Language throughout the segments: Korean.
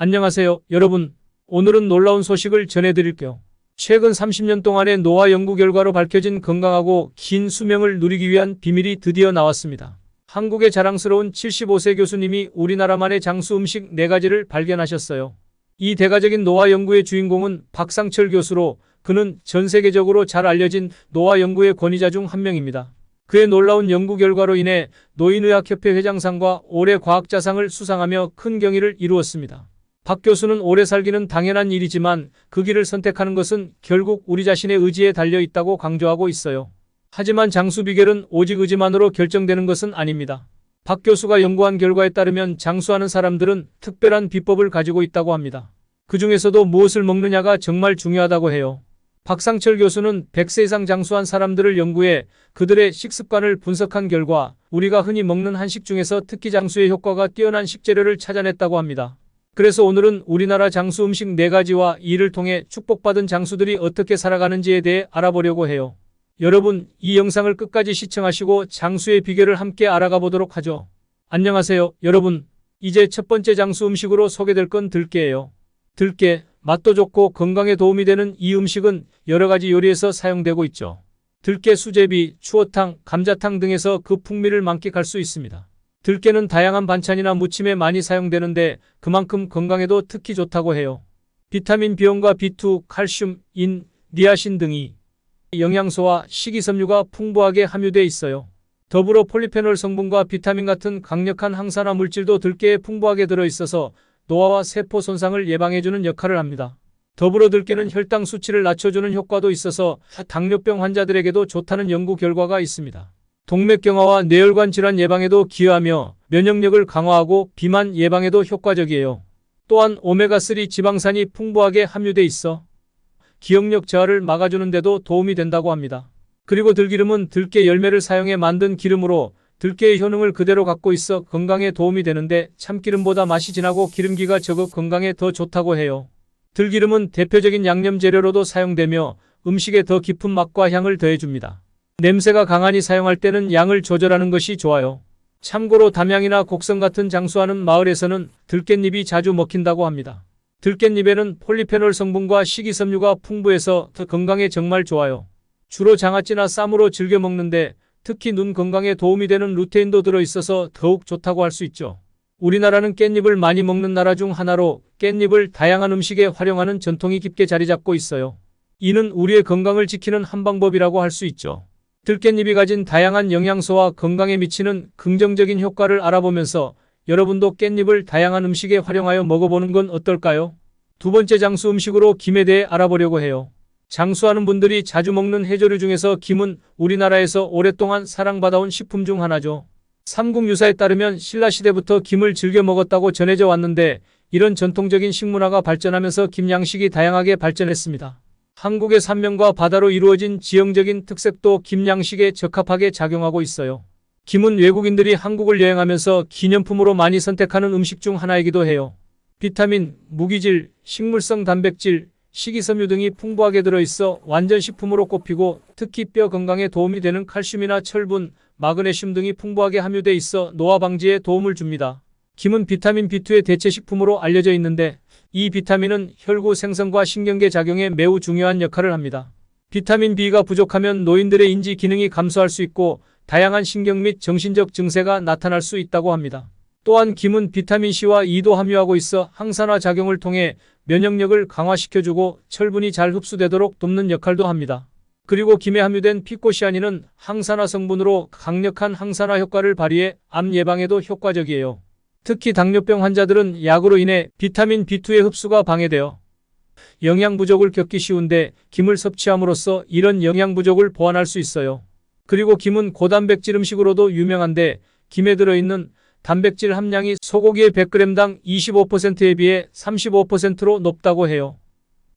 안녕하세요, 여러분. 오늘은 놀라운 소식을 전해드릴게요. 최근 30년 동안의 노화 연구 결과로 밝혀진 건강하고 긴 수명을 누리기 위한 비밀이 드디어 나왔습니다. 한국의 자랑스러운 75세 교수님이 우리나라만의 장수 음식 4가지를 발견하셨어요. 이 대가적인 노화 연구의 주인공은 박상철 교수로, 그는 전 세계적으로 잘 알려진 노화 연구의 권위자 중 한 명입니다. 그의 놀라운 연구 결과로 인해 노인의학협회 회장상과 올해 과학자상을 수상하며 큰 경의를 이루었습니다. 박 교수는 오래 살기는 당연한 일이지만 그 길을 선택하는 것은 결국 우리 자신의 의지에 달려 있다고 강조하고 있어요. 하지만 장수 비결은 오직 의지만으로 결정되는 것은 아닙니다. 박 교수가 연구한 결과에 따르면 장수하는 사람들은 특별한 비법을 가지고 있다고 합니다. 그 중에서도 무엇을 먹느냐가 정말 중요하다고 해요. 박상철 교수는 100세 이상 장수한 사람들을 연구해 그들의 식습관을 분석한 결과 우리가 흔히 먹는 한식 중에서 특히 장수의 효과가 뛰어난 식재료를 찾아냈다고 합니다. 그래서 오늘은 우리나라 장수 음식 4가지와 이를 통해 축복받은 장수들이 어떻게 살아가는지에 대해 알아보려고 해요. 여러분, 이 영상을 끝까지 시청하시고 장수의 비결을 함께 알아가 보도록 하죠. 안녕하세요, 여러분. 이제 첫 번째 장수 음식으로 소개될 건 들깨예요. 들깨, 맛도 좋고 건강에 도움이 되는 이 음식은 여러 가지 요리에서 사용되고 있죠. 들깨 수제비, 추어탕, 감자탕 등에서 그 풍미를 만끽할 수 있습니다. 들깨는 다양한 반찬이나 무침에 많이 사용되는데 그만큼 건강에도 특히 좋다고 해요. 비타민 B원과 B2, 칼슘, 인, 니아신 등이 영양소와 식이섬유가 풍부하게 함유되어 있어요. 더불어 폴리페놀 성분과 비타민 같은 강력한 항산화 물질도 들깨에 풍부하게 들어있어서 노화와 세포 손상을 예방해주는 역할을 합니다. 더불어 들깨는 혈당 수치를 낮춰주는 효과도 있어서 당뇨병 환자들에게도 좋다는 연구 결과가 있습니다. 동맥경화와 뇌혈관 질환 예방에도 기여하며 면역력을 강화하고 비만 예방에도 효과적이에요. 또한 오메가3 지방산이 풍부하게 함유돼 있어 기억력 저하를 막아주는 데도 도움이 된다고 합니다. 그리고 들기름은 들깨 열매를 사용해 만든 기름으로 들깨의 효능을 그대로 갖고 있어 건강에 도움이 되는데 참기름보다 맛이 진하고 기름기가 적어 건강에 더 좋다고 해요. 들기름은 대표적인 양념 재료로도 사용되며 음식에 더 깊은 맛과 향을 더해줍니다. 냄새가 강하니 사용할 때는 양을 조절하는 것이 좋아요. 참고로 담양이나 곡성 같은 장수하는 마을에서는 들깻잎이 자주 먹힌다고 합니다. 들깻잎에는 폴리페놀 성분과 식이섬유가 풍부해서 더 건강에 정말 좋아요. 주로 장아찌나 쌈으로 즐겨 먹는데 특히 눈 건강에 도움이 되는 루테인도 들어있어서 더욱 좋다고 할 수 있죠. 우리나라는 깻잎을 많이 먹는 나라 중 하나로 깻잎을 다양한 음식에 활용하는 전통이 깊게 자리 잡고 있어요. 이는 우리의 건강을 지키는 한 방법이라고 할 수 있죠. 들깻잎이 가진 다양한 영양소와 건강에 미치는 긍정적인 효과를 알아보면서 여러분도 깻잎을 다양한 음식에 활용하여 먹어보는 건 어떨까요? 두 번째 장수 음식으로 김에 대해 알아보려고 해요. 장수하는 분들이 자주 먹는 해조류 중에서 김은 우리나라에서 오랫동안 사랑받아온 식품 중 하나죠. 삼국유사에 따르면 신라시대부터 김을 즐겨 먹었다고 전해져 왔는데 이런 전통적인 식문화가 발전하면서 김 양식이 다양하게 발전했습니다. 한국의 산면과 바다로 이루어진 지형적인 특색도 김 양식에 적합하게 작용하고 있어요. 김은 외국인들이 한국을 여행하면서 기념품으로 많이 선택하는 음식 중 하나이기도 해요. 비타민, 무기질, 식물성 단백질, 식이섬유 등이 풍부하게 들어있어 완전 식품으로 꼽히고 특히 뼈 건강에 도움이 되는 칼슘이나 철분, 마그네슘 등이 풍부하게 함유돼 있어 노화 방지에 도움을 줍니다. 김은 비타민 B2의 대체 식품으로 알려져 있는데 이 비타민은 혈구 생성과 신경계 작용에 매우 중요한 역할을 합니다. 비타민 B가 부족하면 노인들의 인지 기능이 감소할 수 있고 다양한 신경 및 정신적 증세가 나타날 수 있다고 합니다. 또한 김은 비타민 C와 E도 함유하고 있어 항산화 작용을 통해 면역력을 강화시켜주고 철분이 잘 흡수되도록 돕는 역할도 합니다. 그리고 김에 함유된 피코시아닌은 항산화 성분으로 강력한 항산화 효과를 발휘해 암 예방에도 효과적이에요. 특히 당뇨병 환자들은 약으로 인해 비타민 B2의 흡수가 방해되어 영양 부족을 겪기 쉬운데 김을 섭취함으로써 이런 영양 부족을 보완할 수 있어요. 그리고 김은 고단백질 음식으로도 유명한데 김에 들어있는 단백질 함량이 소고기의 100g당 25%에 비해 35%로 높다고 해요.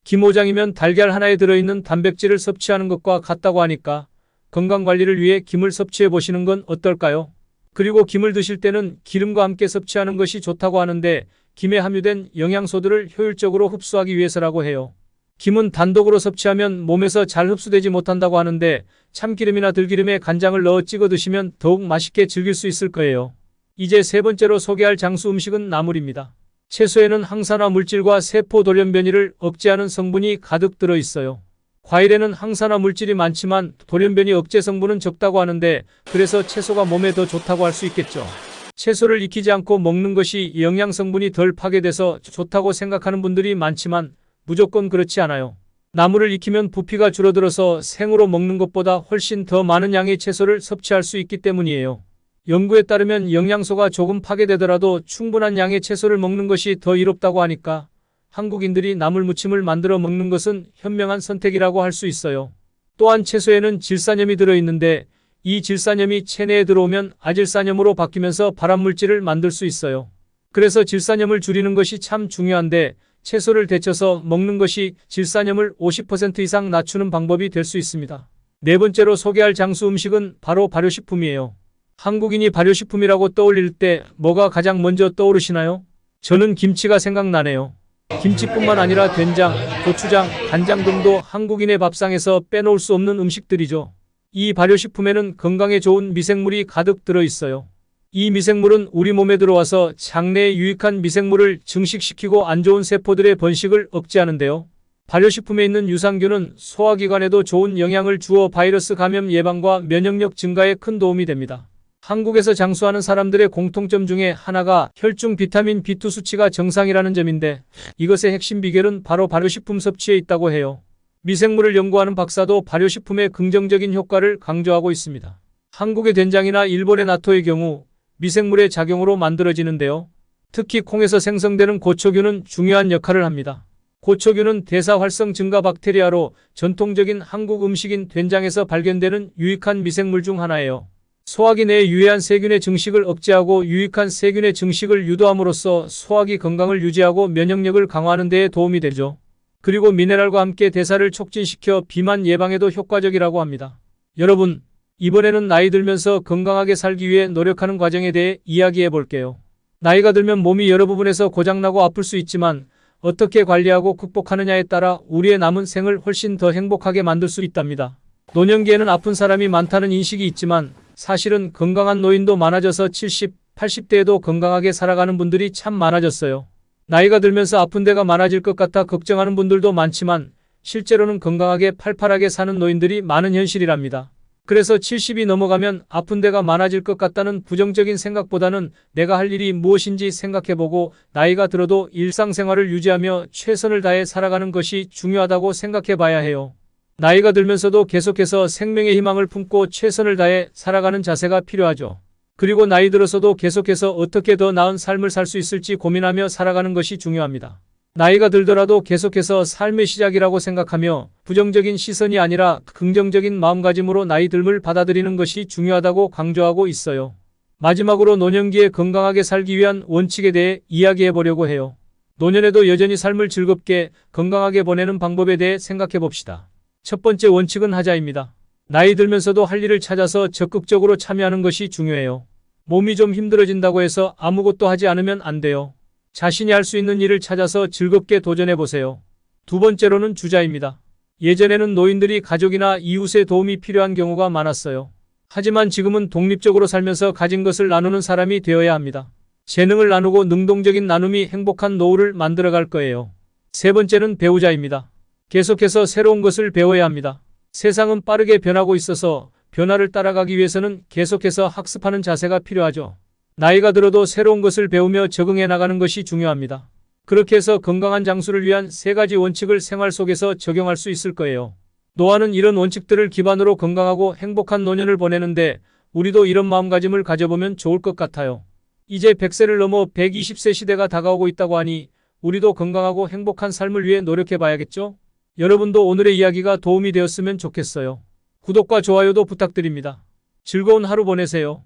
김5장이면 달걀 하나에 들어있는 단백질을 섭취하는 것과 같다고 하니까 건강관리를 위해 김을 섭취해 보시는 건 어떨까요? 그리고 김을 드실 때는 기름과 함께 섭취하는 것이 좋다고 하는데 김에 함유된 영양소들을 효율적으로 흡수하기 위해서라고 해요. 김은 단독으로 섭취하면 몸에서 잘 흡수되지 못한다고 하는데 참기름이나 들기름에 간장을 넣어 찍어 드시면 더욱 맛있게 즐길 수 있을 거예요. 이제 세 번째로 소개할 장수 음식은 나물입니다. 채소에는 항산화 물질과 세포 돌연변이를 억제하는 성분이 가득 들어 있어요. 과일에는 항산화 물질이 많지만 돌연변이 억제 성분은 적다고 하는데 그래서 채소가 몸에 더 좋다고 할 수 있겠죠. 채소를 익히지 않고 먹는 것이 영양 성분이 덜 파괴돼서 좋다고 생각하는 분들이 많지만 무조건 그렇지 않아요. 나물을 익히면 부피가 줄어들어서 생으로 먹는 것보다 훨씬 더 많은 양의 채소를 섭취할 수 있기 때문이에요. 연구에 따르면 영양소가 조금 파괴되더라도 충분한 양의 채소를 먹는 것이 더 이롭다고 하니까 한국인들이 나물 무침을 만들어 먹는 것은 현명한 선택이라고 할 수 있어요. 또한 채소에는 질산염이 들어있는데 이 질산염이 체내에 들어오면 아질산염으로 바뀌면서 발암물질을 만들 수 있어요. 그래서 질산염을 줄이는 것이 참 중요한데 채소를 데쳐서 먹는 것이 질산염을 50% 이상 낮추는 방법이 될 수 있습니다. 네 번째로 소개할 장수 음식은 바로 발효식품이에요. 한국인이 발효식품이라고 떠올릴 때 뭐가 가장 먼저 떠오르시나요? 저는 김치가 생각나네요. 김치뿐만 아니라 된장, 고추장, 간장 등도 한국인의 밥상에서 빼놓을 수 없는 음식들이죠. 이 발효식품에는 건강에 좋은 미생물이 가득 들어있어요. 이 미생물은 우리 몸에 들어와서 장내에 유익한 미생물을 증식시키고 안 좋은 세포들의 번식을 억제하는데요. 발효식품에 있는 유산균은 소화기관에도 좋은 영향을 주어 바이러스 감염 예방과 면역력 증가에 큰 도움이 됩니다. 한국에서 장수하는 사람들의 공통점 중에 하나가 혈중 비타민 B2 수치가 정상이라는 점인데 이것의 핵심 비결은 바로 발효식품 섭취에 있다고 해요. 미생물을 연구하는 박사도 발효식품의 긍정적인 효과를 강조하고 있습니다. 한국의 된장이나 일본의 나토의 경우 미생물의 작용으로 만들어지는데요. 특히 콩에서 생성되는 고초균은 중요한 역할을 합니다. 고초균은 대사 활성 증가 박테리아로 전통적인 한국 음식인 된장에서 발견되는 유익한 미생물 중 하나예요. 소화기 내에 유해한 세균의 증식을 억제하고 유익한 세균의 증식을 유도함으로써 소화기 건강을 유지하고 면역력을 강화하는 데에 도움이 되죠. 그리고 미네랄과 함께 대사를 촉진시켜 비만 예방에도 효과적이라고 합니다. 여러분, 이번에는 나이 들면서 건강하게 살기 위해 노력하는 과정에 대해 이야기해 볼게요. 나이가 들면 몸이 여러 부분에서 고장나고 아플 수 있지만 어떻게 관리하고 극복하느냐에 따라 우리의 남은 생을 훨씬 더 행복하게 만들 수 있답니다. 노년기에는 아픈 사람이 많다는 인식이 있지만 사실은 건강한 노인도 많아져서 70, 80대에도 건강하게 살아가는 분들이 참 많아졌어요. 나이가 들면서 아픈 데가 많아질 것 같아 걱정하는 분들도 많지만 실제로는 건강하게 팔팔하게 사는 노인들이 많은 현실이랍니다. 그래서 70이 넘어가면 아픈 데가 많아질 것 같다는 부정적인 생각보다는 내가 할 일이 무엇인지 생각해보고 나이가 들어도 일상생활을 유지하며 최선을 다해 살아가는 것이 중요하다고 생각해봐야 해요. 나이가 들면서도 계속해서 생명의 희망을 품고 최선을 다해 살아가는 자세가 필요하죠. 그리고 나이 들어서도 계속해서 어떻게 더 나은 삶을 살 수 있을지 고민하며 살아가는 것이 중요합니다. 나이가 들더라도 계속해서 삶의 시작이라고 생각하며 부정적인 시선이 아니라 긍정적인 마음가짐으로 나이 듦을 받아들이는 것이 중요하다고 강조하고 있어요. 마지막으로 노년기에 건강하게 살기 위한 원칙에 대해 이야기해 보려고 해요. 노년에도 여전히 삶을 즐겁게 건강하게 보내는 방법에 대해 생각해 봅시다. 첫 번째 원칙은 하자입니다. 나이 들면서도 할 일을 찾아서 적극적으로 참여하는 것이 중요해요. 몸이 좀 힘들어진다고 해서 아무것도 하지 않으면 안 돼요. 자신이 할 수 있는 일을 찾아서 즐겁게 도전해 보세요. 두 번째로는 주자입니다. 예전에는 노인들이 가족이나 이웃의 도움이 필요한 경우가 많았어요. 하지만 지금은 독립적으로 살면서 가진 것을 나누는 사람이 되어야 합니다. 재능을 나누고 능동적인 나눔이 행복한 노후를 만들어갈 거예요. 세 번째는 배우자입니다. 계속해서 새로운 것을 배워야 합니다. 세상은 빠르게 변하고 있어서 변화를 따라가기 위해서는 계속해서 학습하는 자세가 필요하죠. 나이가 들어도 새로운 것을 배우며 적응해 나가는 것이 중요합니다. 그렇게 해서 건강한 장수를 위한 3가지 원칙을 생활 속에서 적용할 수 있을 거예요. 노화는 이런 원칙들을 기반으로 건강하고 행복한 노년을 보내는데 우리도 이런 마음가짐을 가져보면 좋을 것 같아요. 이제 100세를 넘어 120세 시대가 다가오고 있다고 하니 우리도 건강하고 행복한 삶을 위해 노력해 봐야겠죠? 여러분도 오늘의 이야기가 도움이 되었으면 좋겠어요. 구독과 좋아요도 부탁드립니다. 즐거운 하루 보내세요.